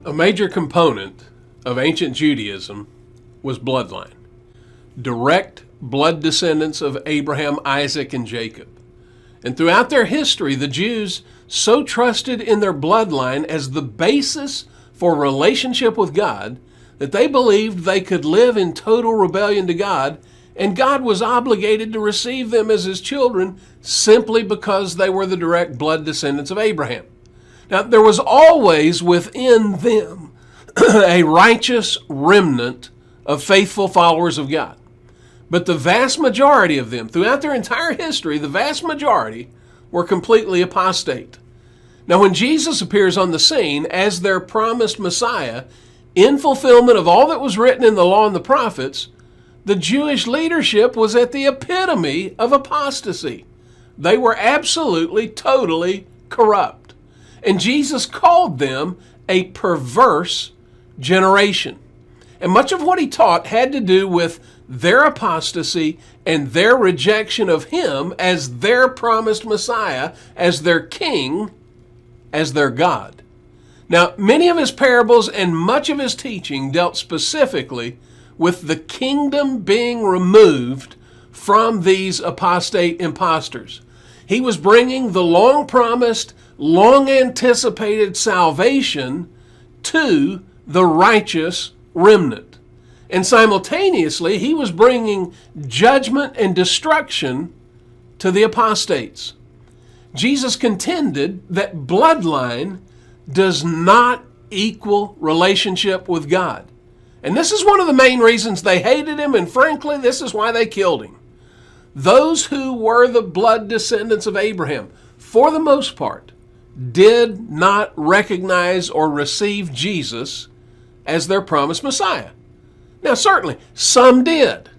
A major component of ancient Judaism was bloodline. Direct blood descendants of Abraham, Isaac, and Jacob. And throughout their history, the Jews so trusted in their bloodline as the basis for relationship with God that they believed they could live in total rebellion to God, and God was obligated to receive them as his children simply because they were the direct blood descendants of Abraham. Now, there was always within them a righteous remnant of faithful followers of God. But the vast majority of them, throughout their entire history, the vast majority were completely apostate. Now, when Jesus appears on the scene as their promised Messiah, in fulfillment of all that was written in the law and the prophets, the Jewish leadership was at the epitome of apostasy. They were absolutely, totally corrupt. And Jesus called them a perverse generation. And much of what he taught had to do with their apostasy and their rejection of him as their promised Messiah, as their king, as their God. Now, many of his parables and much of his teaching dealt specifically with the kingdom being removed from these apostate impostors. He was bringing the long-promised, long-anticipated salvation to the righteous remnant. And simultaneously, he was bringing judgment and destruction to the apostates. Jesus contended that bloodline does not equal relationship with God. And this is one of the main reasons they hated him, and frankly, this is why they killed him. Those who were the blood descendants of Abraham, for the most part, did not recognize or receive Jesus as their promised Messiah. Now, certainly, some did.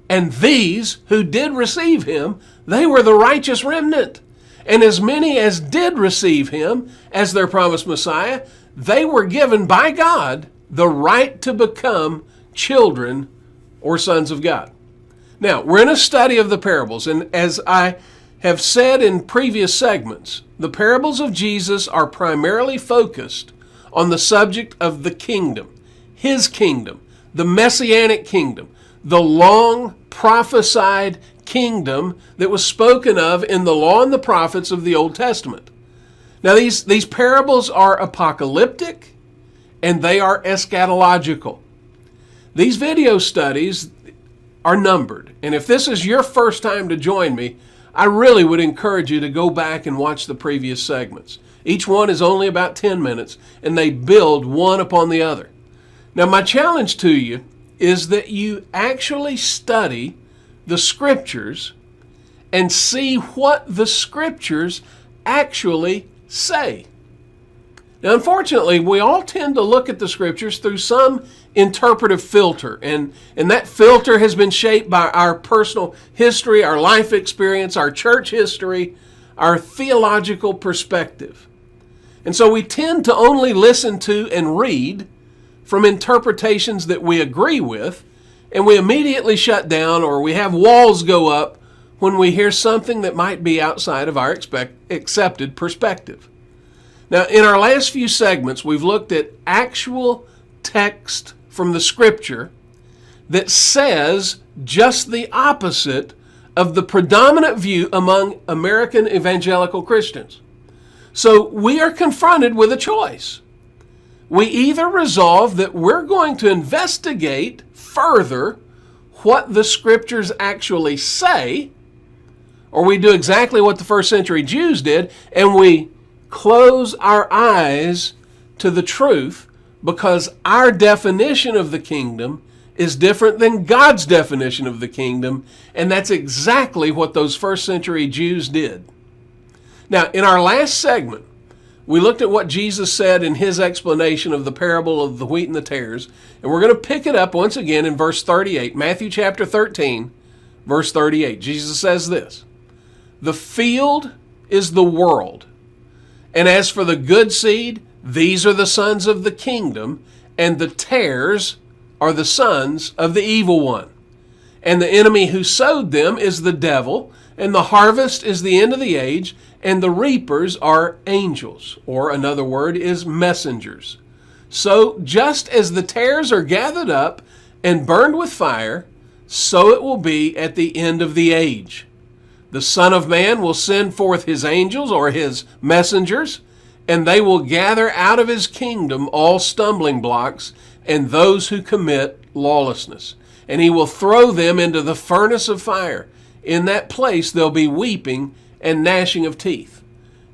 And these who did receive him, they were the righteous remnant. And as many as did receive him as their promised Messiah, they were given by God the right to become children or sons of God. Now, we're in a study of the parables, and as I have said in previous segments, the parables of Jesus are primarily focused on the subject of the kingdom, his kingdom, the messianic kingdom, the long prophesied kingdom that was spoken of in the law and the prophets of the Old Testament. Now, these parables are apocalyptic and they are eschatological. These video studies are numbered, and if this is your first time to join me, I really would encourage you to go back and watch the previous segments. Each one is only about 10 minutes, and they build one upon the other. Now, my challenge to you is that you actually study the Scriptures and see what the Scriptures actually say. Now, unfortunately, we all tend to look at the Scriptures through some interpretive filter, and that filter has been shaped by our personal history, our life experience, our church history, our theological perspective. And so we tend to only listen to and read from interpretations that we agree with, and we immediately shut down or we have walls go up when we hear something that might be outside of our accepted perspective. Now, in our last few segments, we've looked at actual text from the Scripture that says just the opposite of the predominant view among American evangelical Christians. So we are confronted with a choice. We either resolve that we're going to investigate further what the Scriptures actually say, or we do exactly what the first century Jews did, and we close our eyes to the truth because our definition of the kingdom is different than God's definition of the kingdom, and that's exactly what those first century Jews did. Now, in our last segment, we looked at what Jesus said in his explanation of the parable of the wheat and the tares, and we're going to pick it up once again in verse 38, Matthew chapter 13, verse 38. Jesus says this, "The field is the world, and as for the good seed, these are the sons of the kingdom, and the tares are the sons of the evil one. And the enemy who sowed them is the devil, and the harvest is the end of the age, and the reapers are angels," or another word is messengers. So just as the tares are gathered up and burned with fire, so it will be at the end of the age. The Son of Man will send forth his angels, or his messengers, and they will gather out of his kingdom all stumbling blocks and those who commit lawlessness. And he will throw them into the furnace of fire. In that place there'll be weeping and gnashing of teeth.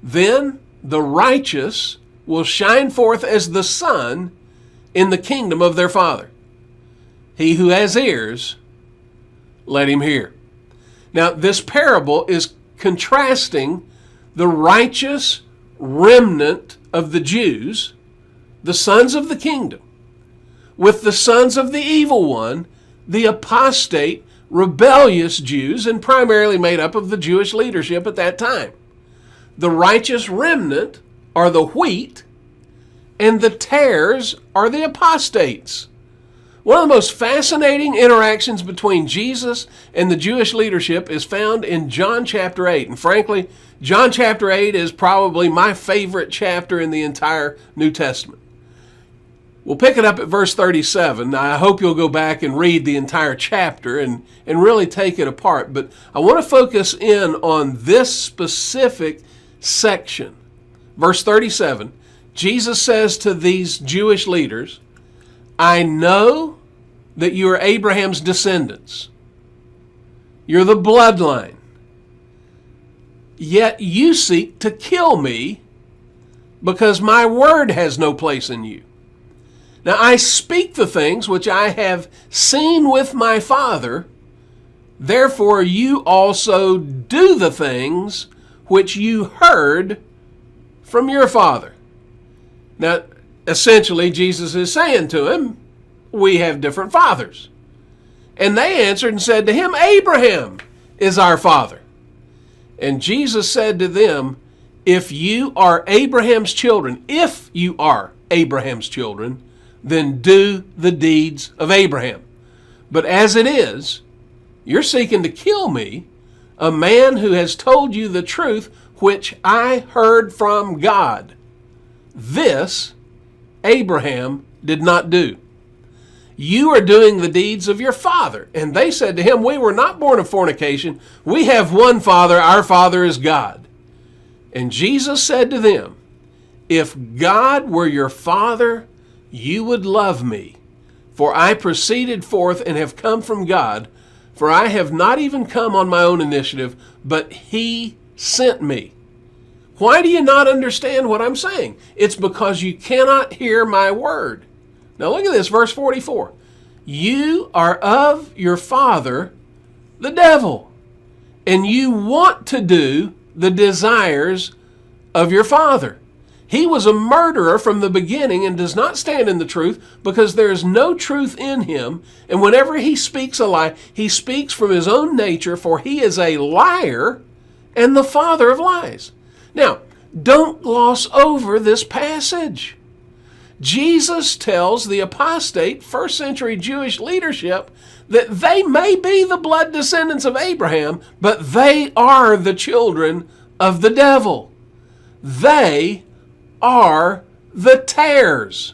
Then the righteous will shine forth as the sun in the kingdom of their Father. He who has ears, let him hear. Now, this parable is contrasting the righteous remnant of the Jews, the sons of the kingdom, with the sons of the evil one, the apostate, rebellious Jews, and primarily made up of the Jewish leadership at that time. The righteous remnant are the wheat, and the tares are the apostates. One of the most fascinating interactions between Jesus and the Jewish leadership is found in John chapter 8. And frankly, John chapter 8 is probably my favorite chapter in the entire New Testament. We'll pick it up at verse 37. Now, I hope you'll go back and read the entire chapter and really take it apart. But I want to focus in on this specific section. Verse 37, Jesus says to these Jewish leaders, I know that you are Abraham's descendants. You're the bloodline. Yet you seek to kill me because my word has no place in you. Now I speak the things which I have seen with my Father, therefore you also do the things which you heard from your father. Now, essentially, Jesus is saying to him, we have different fathers. And they answered and said to him, Abraham is our father. And Jesus said to them, if you are Abraham's children, then do the deeds of Abraham. But as it is, you're seeking to kill me, a man who has told you the truth, which I heard from God. This Abraham did not do. You are doing the deeds of your father. And they said to him, we were not born of fornication. We have one Father. Our Father is God. And Jesus said to them, if God were your Father, you would love me. For I proceeded forth and have come from God. For I have not even come on my own initiative, but he sent me. Why do you not understand what I'm saying? It's because you cannot hear my word. Now look at this, verse 44. You are of your father, the devil, and you want to do the desires of your father. He was a murderer from the beginning and does not stand in the truth because there is no truth in him. And whenever he speaks a lie, he speaks from his own nature, for he is a liar and the father of lies. Now, don't gloss over this passage. Jesus tells the apostate first century Jewish leadership that they may be the blood descendants of Abraham, but they are the children of the devil. They are the tares.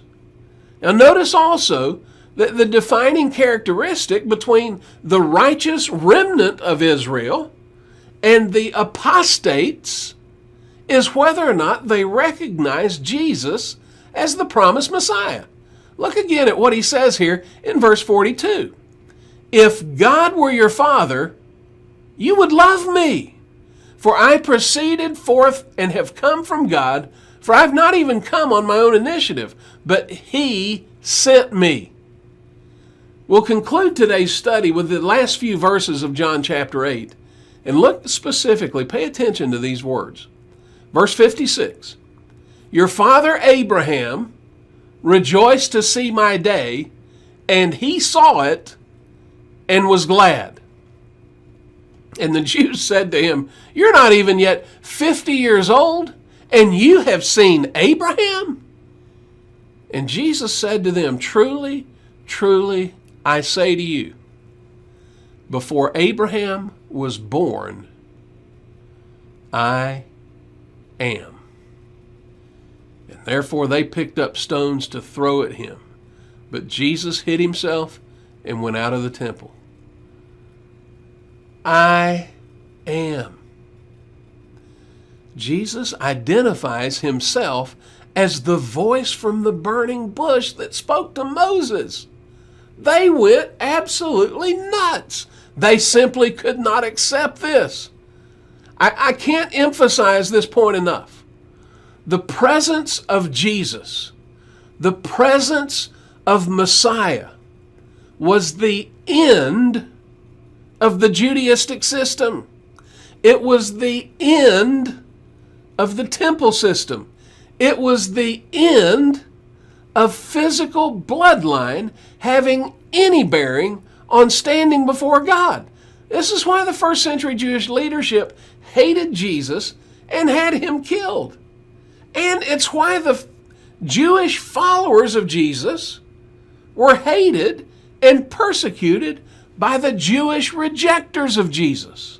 Now notice also that the defining characteristic between the righteous remnant of Israel and the apostates is whether or not they recognize Jesus as the promised Messiah. Look again at what he says here in verse 42. If God were your Father, you would love me. For I proceeded forth and have come from God, for I have not even come on my own initiative, but he sent me. We'll conclude today's study with the last few verses of John chapter 8. And look specifically, pay attention to these words. Verse 56. Your father Abraham rejoiced to see my day, and he saw it and was glad. And the Jews said to him, you're not even yet 50 years old, and you have seen Abraham? And Jesus said to them, truly, truly, I say to you, before Abraham was born, I am. And Therefore they picked up stones to throw at him. But Jesus hid himself and went out of the temple. I am. Jesus identifies himself as the voice from the burning bush that spoke to Moses. They went absolutely nuts. They simply could not accept this. I can't emphasize this point enough. The presence of Jesus, the presence of Messiah, was the end of the Judaistic system. It was the end of the temple system. It was the end of physical bloodline having any bearing on standing before God. This is why the first century Jewish leadership hated Jesus and had him killed. And it's why the Jewish followers of Jesus were hated and persecuted by the Jewish rejectors of Jesus.